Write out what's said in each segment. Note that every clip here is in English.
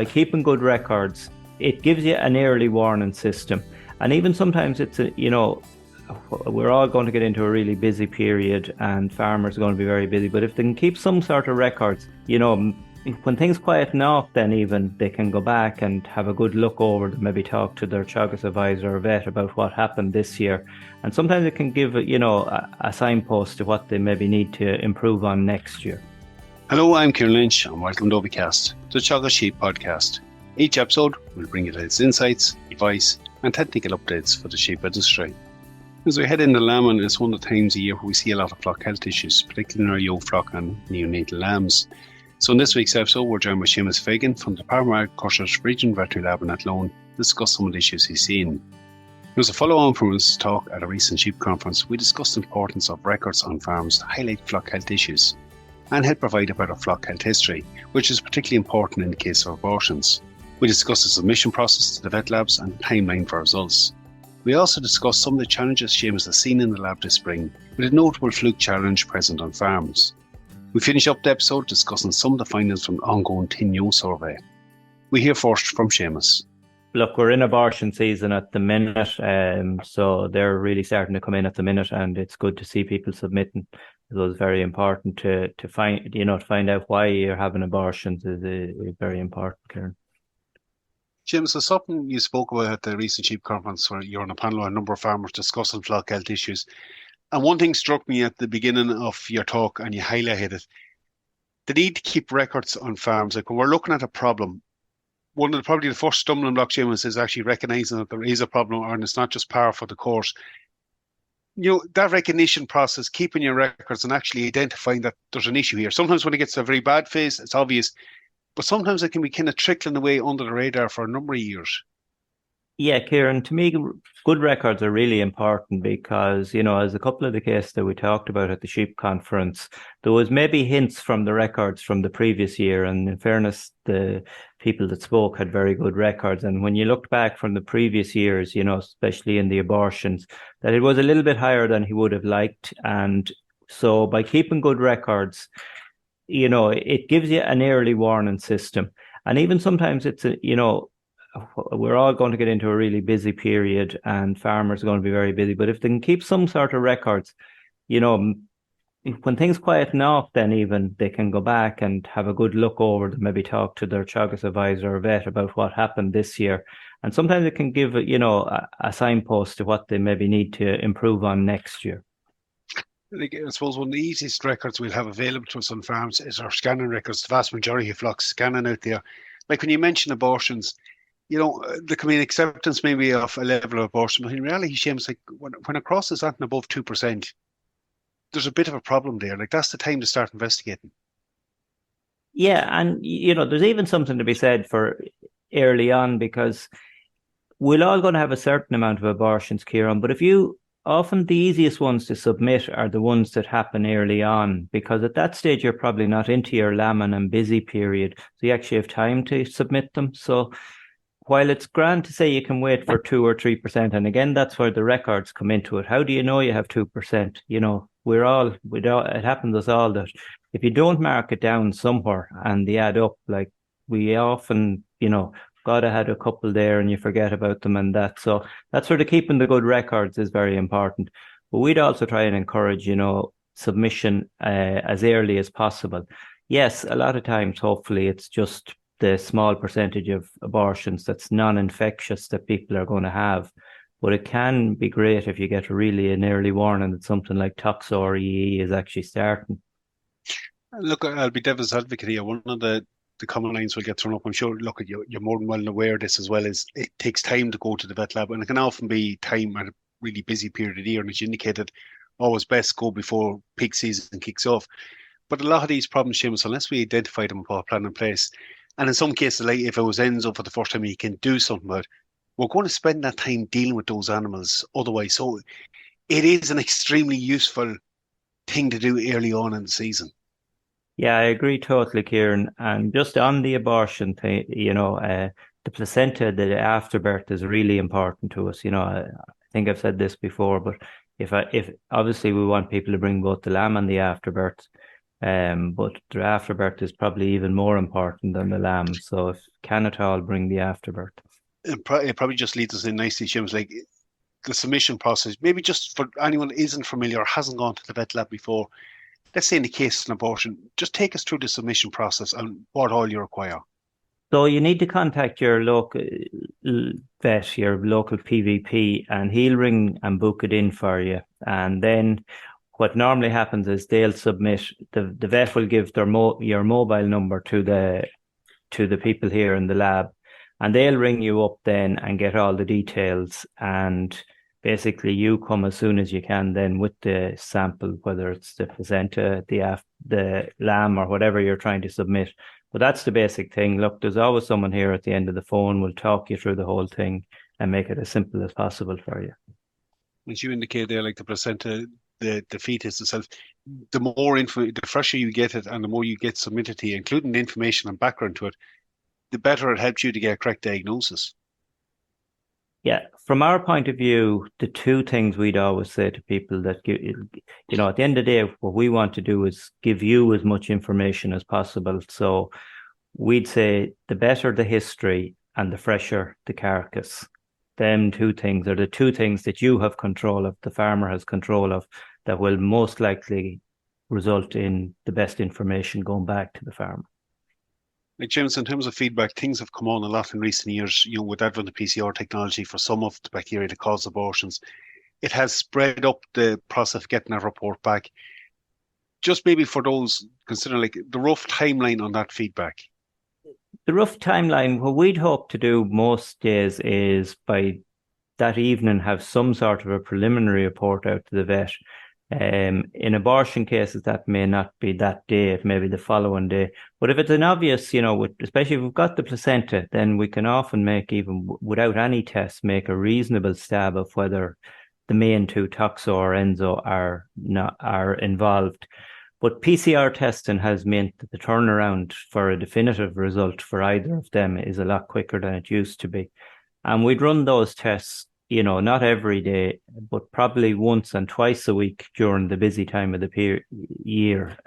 by keeping good records, it gives you an early warning system. And even sometimes we're all going to get into a really busy period and farmers are going to be very busy. But if they can keep some sort of records, when things quieten off, then even they can go back and have a good look over them, maybe talk to their Teagasc advisor or vet about what happened this year. And sometimes it can give, a signpost to what they maybe need to improve on next year. Hello, I'm Kieran Lynch and welcome to OviCast, the Teagasc Sheep podcast. Each episode will bring you its insights, advice and technical updates for the sheep industry. As we head into lambing, it's one of the times a year where we see a lot of flock health issues, particularly in our young flock and neonatal lambs. So in this week's episode, we're joined by Seamus Fagan from the Department of Agriculture's Regional Veterinary Lab in Athlone to discuss some of the issues he's seen. It was a follow-on from his talk at a recent sheep conference. We discussed the importance of records on farms to highlight flock health issues and help provide a better flock health history, which is particularly important in the case of abortions. We discussed the submission process to the vet labs and timeline for results. We also discussed some of the challenges Seamus has seen in the lab this spring, with a notable fluke challenge present on farms. We finish up the episode discussing some of the findings from the ongoing TINYO survey. We hear first from Seamus. Look, we're in abortion season at the minute, so they're really starting to come in at the minute, and it's good to see people submitting. It was very important to find out why you're having abortions is very important, Kieran. Seamus, there's something you spoke about at the recent sheep conference where you're on a panel with a number of farmers discussing flock health issues. And one thing struck me at the beginning of your talk, and you highlighted it, the need to keep records on farms. Like when we're looking at a problem, probably the first stumbling block, Seamus, is actually recognising that there is a problem and it's not just par for the course. That recognition process, keeping your records and actually identifying that there's an issue here. Sometimes when it gets to a very bad phase, it's obvious, but sometimes it can be kind of trickling away under the radar for a number of years. Yeah, Kieran, to me, good records are really important because, as a couple of the cases that we talked about at the sheep conference, there was maybe hints from the records from the previous year. And in fairness, the people that spoke had very good records. And when you looked back from the previous years, especially in the abortions, that it was a little bit higher than he would have liked. And so by keeping good records, it gives you an early warning system. And even sometimes it's we're all going to get into a really busy period and farmers are going to be very busy. But if they can keep some sort of records, when things quieten off, then even they can go back and have a good look over them, maybe talk to their Teagasc advisor or vet about what happened this year. And sometimes it can give, a signpost to what they maybe need to improve on next year. I suppose one of the easiest records we'll have available to us on farms is our scanning records. The vast majority of flocks scanning out there. Like when you mention abortions, there can be an acceptance maybe of a level of abortion, but in reality, Seamus, like when it crosses that and above 2%, there's a bit of a problem there. Like that's the time to start investigating. Yeah, and there's even something to be said for early on because we're all going to have a certain amount of abortions, Kieran, but often the easiest ones to submit are the ones that happen early on, because at that stage you're probably not into your lambing and busy period, so you actually have time to submit them. So while it's grand to say you can wait for 2 or 3%, and again, that's where the records come into it. How do you know you have 2%? It happens to us all that if you don't mark it down somewhere and they add up, like we often, God, I had a couple there and you forget about them and that. So that's where keeping the good records is very important. But we'd also try and encourage, submission as early as possible. Yes, a lot of times, hopefully, it's just the small percentage of abortions that's non-infectious that people are going to have. But it can be great if you get really an early warning that something like toxo or EE is actually starting. Look, I'll be devil's advocate here. One of the common lines will get thrown up. I'm sure, look, you're more than well aware of this as well, is it takes time to go to the vet lab, and it can often be time at a really busy period of the year. And as you indicated, always best go before peak season kicks off. But a lot of these problems, Seamus, unless we identify them and put a plan in place, and in some cases, like if it was ends up for the first time, you can do something about it, we're going to spend that time dealing with those animals otherwise. So it is an extremely useful thing to do early on in the season. Yeah, I agree totally, Kieran. And just on the abortion thing, the placenta, the afterbirth is really important to us. I think I've said this before, but if obviously we want people to bring both the lamb and the afterbirth, But the afterbirth is probably even more important than the lamb. So if can at all, bring the afterbirth. It probably just leads us in nicely, James, like the submission process. Maybe just for anyone who isn't familiar or hasn't gone to the vet lab before, let's say in the case of an abortion, just take us through the submission process and what all you require. So you need to contact your local vet, your local PVP, and he'll ring and book it in for you. And then what normally happens is they'll submit, the vet will give your mobile number to the people here in the lab, and they'll ring you up then and get all the details. And basically you come as soon as you can then with the sample, whether it's the placenta, the lamb, or whatever you're trying to submit. But that's the basic thing. Look, there's always someone here at the end of the phone will talk you through the whole thing and make it as simple as possible for you. As you indicate there, like the placenta, the fetus itself, the more info, the fresher you get it and the more you get submitted to you, including the information and background to it, the better it helps you to get a correct diagnosis. Yeah, from our point of view, the two things we'd always say to people that, at the end of the day, what we want to do is give you as much information as possible. So we'd say the better the history and the fresher the carcass. Them two things are the two things that you have control of, the farmer has control of, that will most likely result in the best information going back to the farmer. Like James, in terms of feedback, things have come on a lot in recent years, with advent of PCR technology for some of the bacteria that cause abortions. It has spread up the process of getting a report back. Just maybe for those considering like the rough timeline on that feedback. The rough timeline, what we'd hope to do most days is by that evening have some sort of a preliminary report out to the vet. In abortion cases, that may not be that day, it may be the following day. But if it's an obvious, especially if we've got the placenta, then we can often make, even without any tests, make a reasonable stab of whether the main two, toxo or enzo, are involved. But PCR testing has meant that the turnaround for a definitive result for either of them is a lot quicker than it used to be. And we'd run those tests, not every day, but probably once and twice a week during the busy time of the year,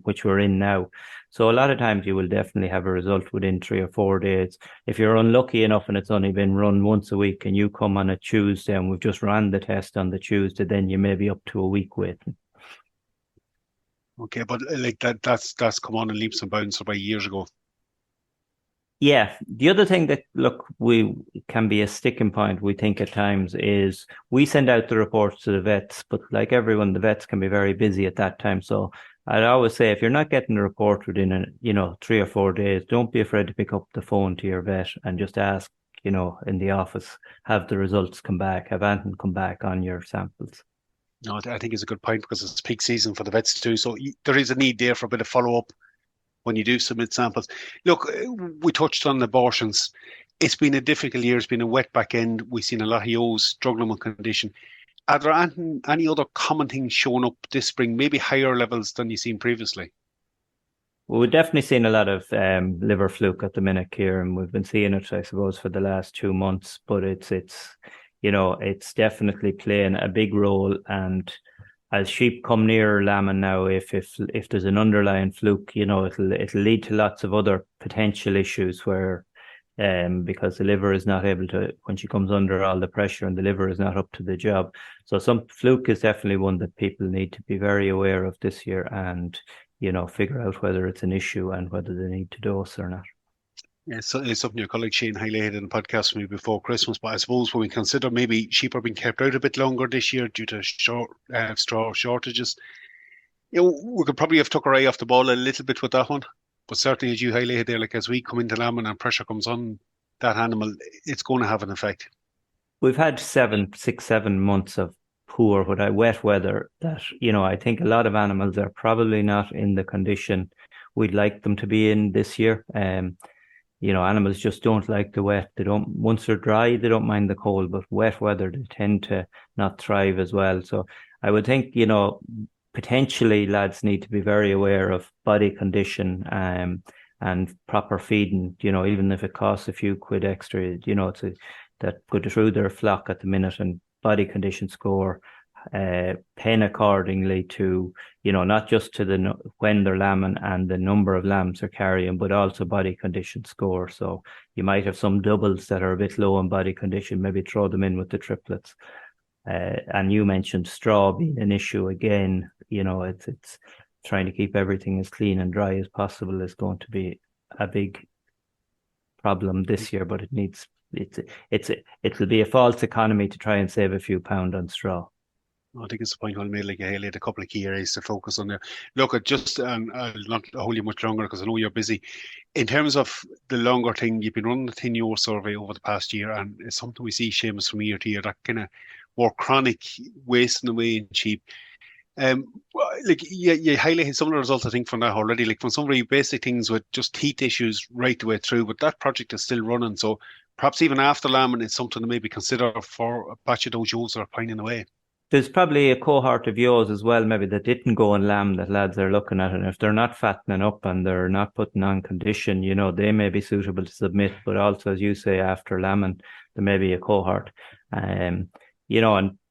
which we're in now. So a lot of times you will definitely have a result within 3 or 4 days. If you're unlucky enough and it's only been run once a week and you come on a Tuesday and we've just ran the test on the Tuesday, then you may be up to a week waiting. Okay, but like that's come on in leaps and bounds about years ago. Yeah, the other thing that, we can be a sticking point, we think at times, is we send out the reports to the vets, but like everyone, the vets can be very busy at that time. So I'd always say if you're not getting the report within 3 or 4 days, don't be afraid to pick up the phone to your vet and just ask, in the office, have the results come back, have anything come back on your samples. No, I think it's a good point because it's peak season for the vets too. So there is a need there for a bit of follow-up when you do submit samples. Look, we touched on abortions. It's been a difficult year. It's been a wet back end. We've seen a lot of yo's struggling with condition. Are there any other common things showing up this spring, maybe higher levels than you've seen previously? Well, we've definitely seen a lot of liver fluke at the minute, Kieran. We've been seeing it, I suppose, for the last 2 months, but it's definitely playing a big role. And as sheep come near lambing now, if there's an underlying fluke, it'll lead to lots of other potential issues where, because the liver is not able to, when she comes under all the pressure and the liver is not up to the job. So some fluke is definitely one that people need to be very aware of this year and, figure out whether it's an issue and whether they need to dose or not. Yeah, so it's something your colleague Shane highlighted in the podcast with me before Christmas. But I suppose when we consider maybe sheep are being kept out a bit longer this year due to straw shortages, we could probably have took our eye off the ball a little bit with that one. But certainly, as you highlighted there, like as we come into lambing and pressure comes on that animal, it's going to have an effect. We've had 6, 7 months of poor, wet weather that, I think a lot of animals are probably not in the condition we'd like them to be in this year. Animals just don't like the wet. Once they're dry, they don't mind the cold, but wet weather, they tend to not thrive as well. So I would think, potentially lads need to be very aware of body condition, and proper feeding, even if it costs a few quid extra, that go through their flock at the minute, and body condition score, pen accordingly to, not just to when they're lambing and the number of lambs they're carrying, but also body condition score. So you might have some doubles that are a bit low in body condition, maybe throw them in with the triplets. And you mentioned straw being an issue again. It's trying to keep everything as clean and dry as possible is going to be a big problem this year, but it'll be a false economy to try and save a few pounds on straw. I think it's a point well made. Like you highlighted a couple of key areas to focus on there. Look, I'll not hold you much longer because I know you're busy. In terms of the longer thing, you've been running the tenure survey over the past year, and it's something we see, Seamus, from year to year, that kind of more chronic wasting away in sheep. Like you highlighted some of the results, I think, from that already. Like from some very basic things with just teeth issues right the way through, but that project is still running. So perhaps even after lambing, it's something to maybe consider for a batch of those ewes that are pining away. There's probably a cohort of ewes as well, maybe that didn't go and lamb that lads are looking at, and if they're not fattening up and they're not putting on condition, they may be suitable to submit. But also, as you say, after lambing, there may be a cohort. And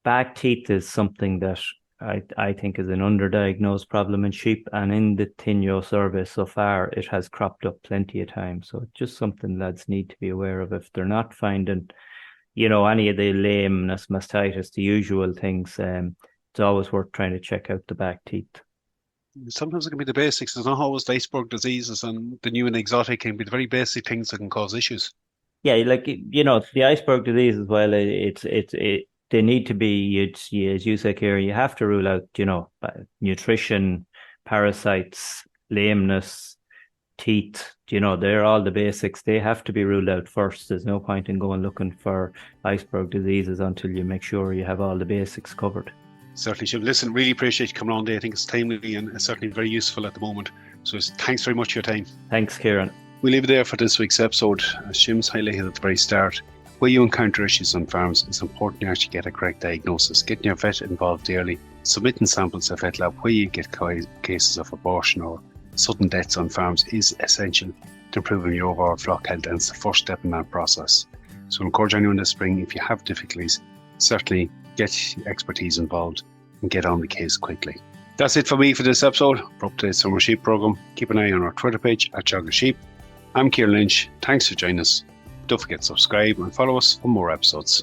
back teeth is something that I think is an underdiagnosed problem in sheep, and in the tenure survey so far, it has cropped up plenty of times. So it's just something lads need to be aware of if they're not finding, any of the lameness, mastitis, the usual things. It's always worth trying to check out the back teeth. Sometimes it can be the basics. It's not always the iceberg diseases, and the new and exotic can be the very basic things that can cause issues. Yeah, like the iceberg disease as well. They need to be, as you say, Kieran, you have to rule out, nutrition, parasites, lameness, teeth, they're all the basics. They have to be ruled out first. There's no point in going looking for iceberg diseases until you make sure you have all the basics covered. Certainly should. Listen, really appreciate you coming on today. I think it's timely and certainly very useful at the moment. So thanks very much for your time. Thanks, Kieran. We'll leave it there for this week's episode. As Jim's highlighted at the very start, where you encounter issues on farms, it's important you actually get a correct diagnosis, getting your vet involved early, submitting samples to vet lab where you get cases of abortion or sudden deaths on farms is essential to improving your overall flock health, and it's the first step in that process. So I encourage anyone this spring, if you have difficulties, certainly get expertise involved and get on the case quickly. That's it for me for this episode. For updates Summer Sheep programme, keep an eye on our Twitter page at Teagasc Sheep. I'm Kieran Lynch. Thanks for joining us. Don't forget to subscribe and follow us for more episodes.